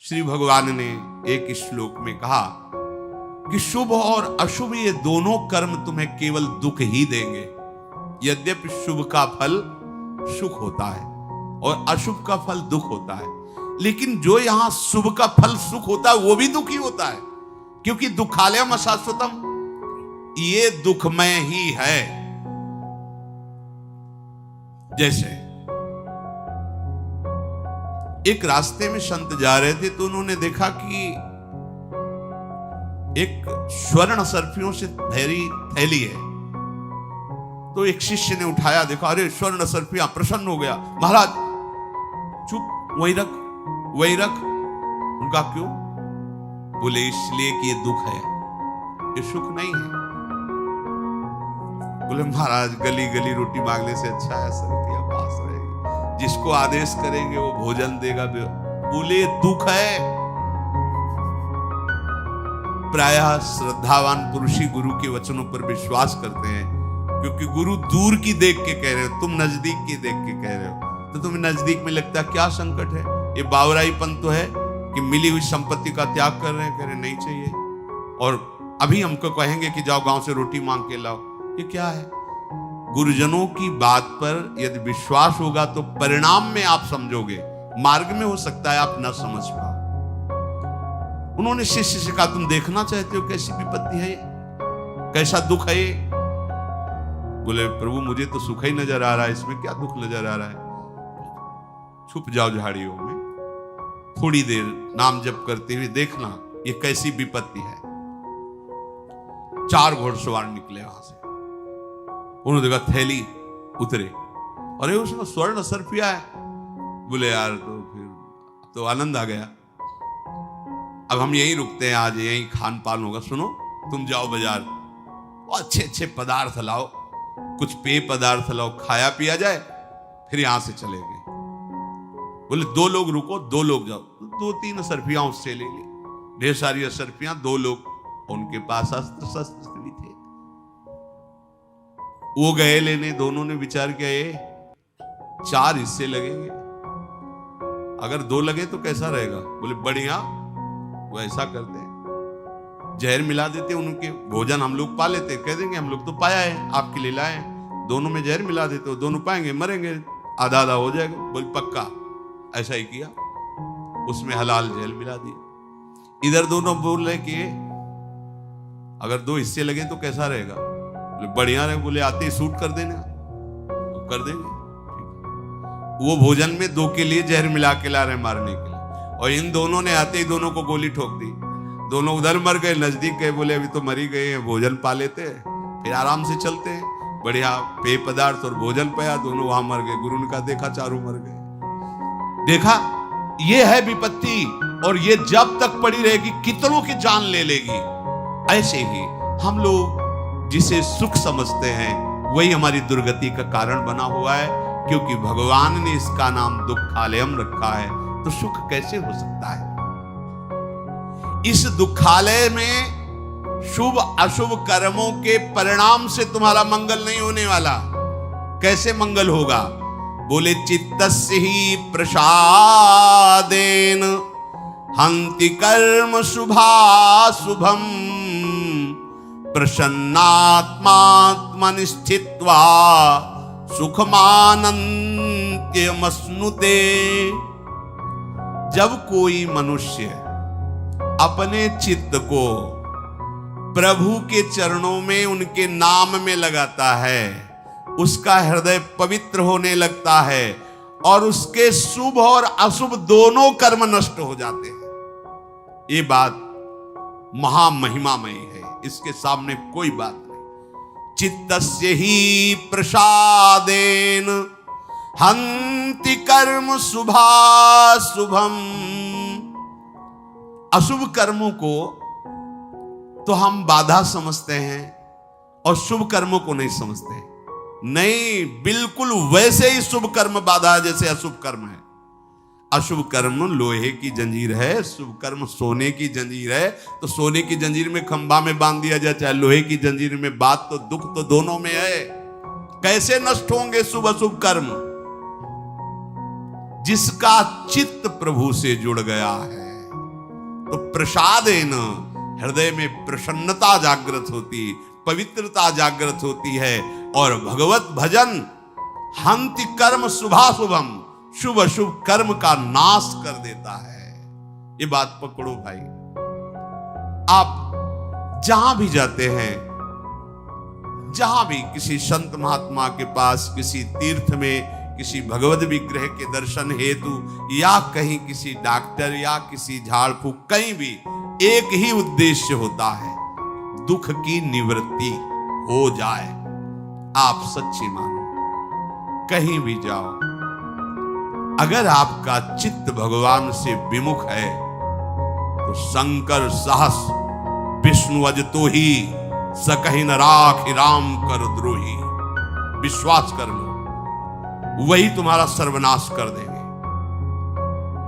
श्री भगवान ने एक श्लोक में कहा कि शुभ और अशुभ ये दोनों कर्म तुम्हें केवल दुख ही देंगे। यद्यपि शुभ का फल सुख होता है और अशुभ का फल दुख होता है, लेकिन जो यहां शुभ का फल सुख होता है वो भी दुख ही होता है, क्योंकि दुखालयम अशाश्वतम, ये दुखमय ही है। जैसे एक रास्ते में संत जा रहे थे तो उन्होंने देखा कि एक स्वर्ण सर्फियों से भरी थैली है। तो एक शिष्य ने उठाया, देखा अरे स्वर्ण सर्फियां, प्रसन्न हो गया। महाराज चुप, वही रख वही रख। उनका क्यों? बोले इसलिए कि ये दुख है, ये सुख नहीं है। बोले महाराज गली गली रोटी मांगने से अच्छा है सर्फियां पास रहेगी, जिसको आदेश करेंगे वो भोजन देगा। बोले दुख है। प्रायः श्रद्धावान पुरुष ही गुरु के वचनों पर विश्वास करते हैं, क्योंकि गुरु दूर की देख के कह रहे हो, तुम नजदीक की देख के कह रहे हो, तो तुम्हें नजदीक में लगता क्या संकट है? ये बावराईपन तो है कि मिली हुई संपत्ति का त्याग कर रहे हैं, कह रहे नहीं चाहिए, और अभी हमको कहेंगे कि जाओ गांव से रोटी मांग के लाओ। ये क्या है? गुरुजनों की बात पर यदि विश्वास होगा तो परिणाम में आप समझोगे, मार्ग में हो सकता है आप न समझ पाओ। उन्होंने शिष्य से कहा तुम देखना चाहते हो कैसी विपत्ति है ये, कैसा दुख है ये? बोले प्रभु मुझे तो सुख ही नजर आ रहा है, इसमें क्या दुख नजर आ रहा है? छुप जाओ झाड़ियों में, थोड़ी देर नाम जप करते हुए देखना ये कैसी विपत्ति है। 4 घोड़सवार निकले वहां से, उन्होंने देखा थैली, उतरे, अरे उसमें स्वर्ण सर्फिया है। बोले यार तो फिर तो आनंद आ गया, अब हम यहीं रुकते हैं, आज यहीं खान पान होगा। सुनो तुम जाओ बाजार और अच्छे अच्छे पदार्थ लाओ, कुछ पेय पदार्थ लाओ, खाया पिया जाए, फिर यहां से चले गए। बोले 2 लोग रुको, 2 लोग जाओ। 2-3 सर्फियां उससे ले ली, ढेर सारी सर्फियां, 2 लोग, उनके पास अस्त्र शस्त्र भी थे। वो गए लेने, दोनों ने विचार किया ये 4 हिस्से लगेंगे, अगर 2 लगे तो कैसा रहेगा? बोले बढ़िया, वो ऐसा करते हैं जहर मिला देते, उनके भोजन हम लोग पा लेते, कह देंगे हम लोग तो पाया है, आपके लिए लाए हैं, दोनों में जहर मिला देते हो, दोनों पाएंगे, मरेंगे, आधा आधा हो जाएगा। बोले पक्का। ऐसा ही किया, उसमें हलाल जहर मिला दिया। इधर दोनों बोल रहे कि अगर 2 हिस्से लगे तो कैसा रहेगा? बोले बढ़िया रहे। बोले आते ही सूट कर देना, तो कर देंगे। वो भोजन में 2 के लिए जहर मिला के ला रहे मारने के लिए, और इन दोनों ने आते ही दोनों को गोली ठोक दी। दोनों उधर मर गए, नजदीक गए, बोले अभी तो मरी गए हैं, भोजन पा लेते हैं, फिर आराम से चलते हैं। बढ़िया पेय पदार्थ और भोजन पाया, दोनों वहां मर गए। गुरु ने कहा देखा, चारों मर गए। देखा, ये है विपत्ति, और ये जब तक पड़ी रहेगी कितनों की जान ले लेगी। ऐसे ही हम लोग जिसे सुख समझते हैं वही हमारी दुर्गति का कारण बना हुआ है, क्योंकि भगवान ने इसका नाम दुखालयम रखा है, तो सुख कैसे हो सकता है? इस दुखालय में शुभ अशुभ कर्मों के परिणाम से तुम्हारा मंगल नहीं होने वाला। कैसे मंगल होगा? बोले चित्तस्य ही प्रसादेन हन्ति कर्म शुभाशुभम प्रसन्नात्मात्मनि स्थित्वा सुखमानन्त्यमश्नुते। जब कोई मनुष्य अपने चित्त को प्रभु के चरणों में, उनके नाम में लगाता है, उसका हृदय पवित्र होने लगता है और उसके शुभ और अशुभ दोनों कर्म नष्ट हो जाते हैं। ये बात महामहिमामय है, इसके सामने कोई बात नहीं। चित्तस्य ही प्रसादेन हन्ति कर्म शुभाशुभम। अशुभ कर्मों को तो हम बाधा समझते हैं और शुभ कर्मों को नहीं समझते हैं। नहीं, बिल्कुल वैसे ही शुभ कर्म बाधा है जैसे अशुभ कर्म है। अशुभ कर्म लोहे की जंजीर है, शुभ कर्म सोने की जंजीर है। तो सोने की जंजीर में खंभा में बांध दिया जाए, चाहे लोहे की जंजीर में, बात तो दुख तो दोनों में है। कैसे नष्ट होंगे शुभ अशुभ कर्म? जिसका चित्त प्रभु से जुड़ गया है, तो प्रसादेन हृदय में प्रसन्नता जागृत होती, पवित्रता जागृत होती है। और भगवत भजन हंति कर्म शुभाशुभम, शुभ अशुभ कर्म का नाश कर देता है। ये बात पकड़ो भाई। आप जहां भी जाते हैं, जहां भी किसी संत महात्मा के पास, किसी तीर्थ में, किसी भगवत विग्रह के दर्शन हेतु, या कहीं किसी डॉक्टर या किसी झाड़ फूक, कहीं भी एक ही उद्देश्य होता है, दुख की निवृत्ति हो जाए। आप सच्ची मानो, कहीं भी जाओ, अगर आपका चित्त भगवान से विमुख है तो शंकर सहस विष्णु अजतो ही सकहि न राखि राम कर द्रोही। विश्वास कर लो, वही तुम्हारा सर्वनाश कर देंगे।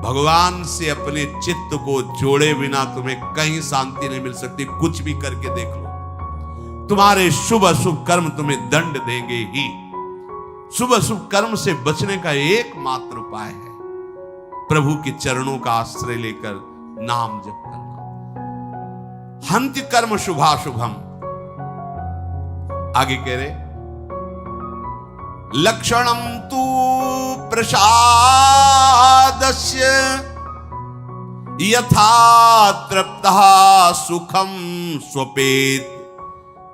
भगवान से अपने चित्त को जोड़े बिना तुम्हें कहीं शांति नहीं मिल सकती। कुछ भी करके देख लो, तुम्हारे शुभ अशुभ कर्म तुम्हें दंड देंगे ही। शुभ अशुभ कर्म से बचने का एकमात्र उपाय है प्रभु के चरणों का आश्रय लेकर नाम जप करना। हंति कर्म शुभाशुभम। आगे कह रहे, लक्षणम तू प्रसादस्य यथा तृप्तः सुखम स्वपेत,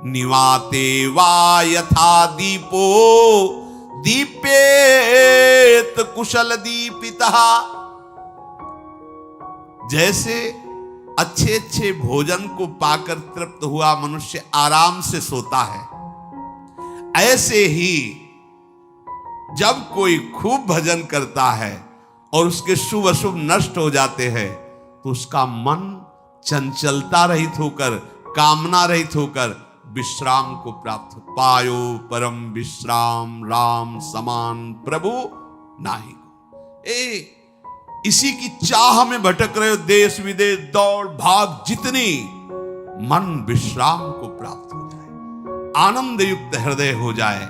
निवाते वा यथा दीपो दीपेत कुशल दीपितः। जैसे अच्छे अच्छे भोजन को पाकर तृप्त हुआ मनुष्य आराम से सोता है, ऐसे ही जब कोई खूब भजन करता है और उसके शुभ अशुभ नष्ट हो जाते हैं, तो उसका मन चंचलता रहित होकर, कामना रहित होकर विश्राम को प्राप्त हो। पायो परम विश्राम राम समान प्रभु नाही को। इसी की चाह में भटक रहे हो, देश विदेश दौड़ भाग जितनी, मन विश्राम को प्राप्त हो जाए, आनंद युक्त हृदय हो जाए,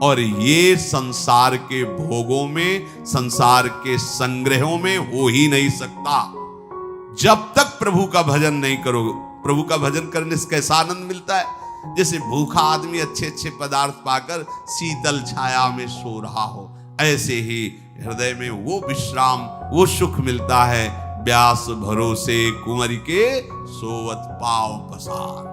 और ये संसार के भोगों में, संसार के संग्रहों में हो ही नहीं सकता जब तक प्रभु का भजन नहीं करो। प्रभु का भजन करने से कैसा आनंद मिलता है, जैसे भूखा आदमी अच्छे अच्छे पदार्थ पाकर शीतल छाया में सो रहा हो, ऐसे ही हृदय में वो विश्राम, वो सुख मिलता है। व्यास भरोसे कुंवर के सोवत पाव पसार।